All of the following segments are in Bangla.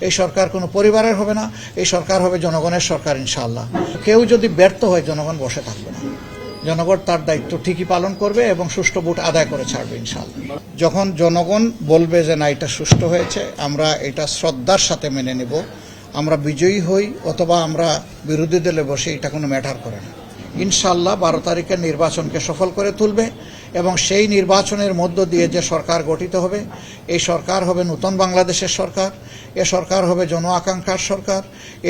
এই সরকার কোনো পরিবারের হবে না, এই সরকার হবে জনগণের সরকার ইনশাআল্লাহ। কেউ যদি ব্যর্থ হয় জনগণ বসে থাকবে না, জনগণ তার দায়িত্ব ঠিকই পালন করবে এবং সুষ্ঠু ভোট আদায় করে ছাড়বে ইনশাআল্লাহ। যখন জনগণ বলবে যে না এটা সুষ্ঠু হয়েছে, আমরা এটা শ্রদ্ধার সাথে মেনে নেব, আমরা বিজয়ী হই অথবা আমরা বিরোধী দলে বসে, এটা কোনো ম্যাটার করে না। ইনশাআল্লাহ 12 তারিখের নির্বাচনকে সফল করে তুলবে এবং সেই নির্বাচনের মধ্য দিয়ে যে সরকার গঠিত হবে, এই সরকার হবে নতুন বাংলাদেশের সরকার, এ সরকার হবে জন আকাঙ্ক্ষার সরকার,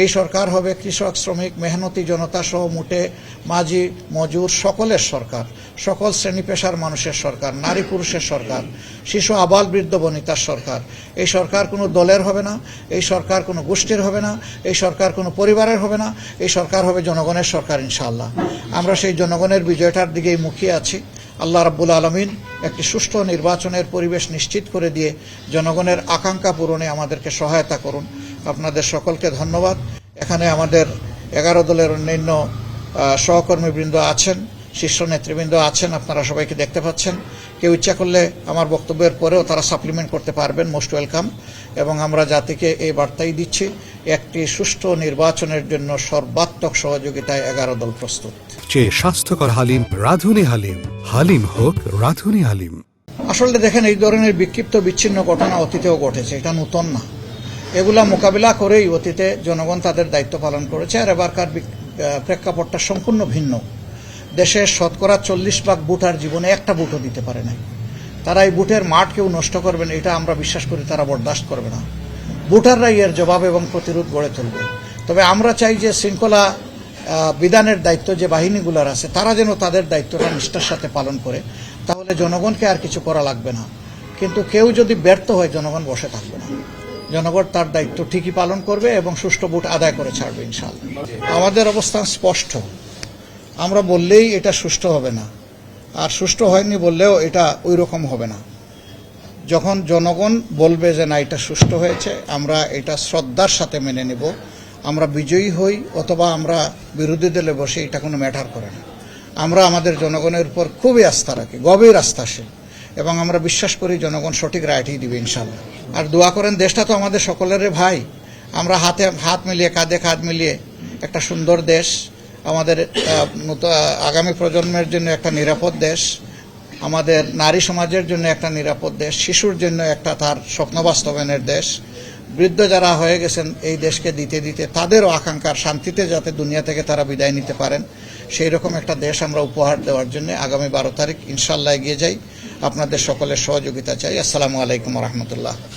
এই সরকার হবে কৃষক, শ্রমিক, মেহনতি জনতা সহ মুটে মাঝি মজুর সকলের সরকার, সকল শ্রেণী পেশার মানুষের সরকার, নারী পুরুষের সরকার, শিশু আবাল বৃদ্ধ বনিতার সরকার। এই সরকার কোনো দলের হবে না, এই সরকার কোনো গোষ্ঠীর হবে না, এই সরকার কোনো পরিবারের হবে না, এই সরকার হবে জনগণের সরকার ইনশাআল্লাহ। আমরা সেই জনগণের বিজয়টার দিকেই মুখিয়ে আছি। আল্লাহ রাব্বুল আলামিন একটি সুষ্ঠু নির্বাচনের পরিবেশ নিশ্চিত করে দিয়ে জনগণের আকাঙ্ক্ষা পূরণে আমাদেরকে সহায়তা করুন। আপনাদের সকলকে ধন্যবাদ। এখানে আমাদের 11 দলের অন্যান্য সহকর্মীবৃন্দ আছেন, শীর্ষ নেতৃবৃন্দ আছেন, আপনারা সবাইকে দেখতে পাচ্ছেন। কেউ ইচ্ছা করলে আমার বক্তব্যের পরেও তারা সাপ্লিমেন্ট করতে পারবেন, মোস্ট ওয়েলকাম। এবং আমরা জাতিকে এই বার্তাই দিচ্ছি, একটি সুষ্ঠু নির্বাচনের জন্য সর্বাত্মক সহযোগিতায় 11 দল প্রস্তুত। স্বাস্থ্যকর হালিম, রাঁধুনি হালিম, হালিম হোক রাঁধুনি হালিম। আসলে দেখেন, এই ধরনের বিক্ষিপ্ত বিচ্ছিন্ন ঘটনা অতীতেও ঘটেছে, এটা নতুন না। এগুলা মোকাবিলা করেই অতীতে জনগণ তাদের দায়িত্ব পালন করেছে। আর এবারকার প্রেক্ষাপটটা সম্পূর্ণ ভিন্ন। দেশের শতকরা 40% ভোটার জীবনে একটা ভোটও দিতে পারে নাই। তারা এই ভোটের মাঠ কেউ নষ্ট করবেন, এটা আমরা বিশ্বাস করি তারা বরদাস্ত করবে না। ভোটাররাই এর জবাব এবং প্রতিরোধ গড়ে তুলবে। তবে আমরা চাই যে শৃঙ্খলা বিধানের দায়িত্ব যে বাহিনীগুলোর আছে, তারা যেন তাদের দায়িত্বটা নিষ্ঠার সাথে পালন করে, তাহলে জনগণকে আর কিছু করা লাগবে না। কিন্তু কেউ যদি ব্যর্থ হয় জনগণ বসে থাকবে না, জনগণ তার দায়িত্ব ঠিকই পালন করবে এবং সুষ্ঠু ভোট আদায় করে ছাড়বে ইনশাআল্লাহ। আমাদের অবস্থান স্পষ্ট। আমরা বললেই এটা সুষ্ঠু হবে না, আর সুষ্ঠু হয়নি বললেও এটা ওই রকম হবে না। যখন জনগণ বলবে যে না এটা সুষ্ঠু হয়েছে, আমরা এটা শ্রদ্ধার সাথে মেনে নেব, আমরা বিজয়ী হই অথবা আমরা বিরোধী দলে বসে, এটা কোনো ম্যাটার করে না। আমরা আমাদের জনগণের উপর খুবই আস্থা রাখি, গভীর আস্থাশীল, এবং আমরা বিশ্বাস করি জনগণ সঠিক রায়টাই দিবে ইনশাআল্লাহ। আর দোয়া করেন, দেশটা তো আমাদের সকলের ভাই, আমরা হাতে হাত মিলিয়ে, কাঁধে কাঁধ মিলিয়ে একটা সুন্দর দেশ, আমাদের আগামী প্রজন্মের জন্য একটা নিরাপদ দেশ, আমাদের নারী সমাজের জন্য একটা নিরাপদ দেশ, শিশুর জন্য একটা তার স্বপ্ন বাস্তবায়নের দেশ, বৃদ্ধ যারা হয়ে গেছেন এই দেশকে দিতে দিতে তাদেরও আকাঙ্ক্ষার শান্তিতে যাতে দুনিয়া থেকে তারা বিদায় নিতে পারেন, সেই রকম একটা দেশ আমরা উপহার দেওয়ার জন্য আগামী 12 তারিখ ইনশাআল্লাহ এগিয়ে যাই। আপনাদের সকলের সহযোগিতা চাই। আসসালামু আলাইকুম ওয়া রাহমাতুল্লাহ।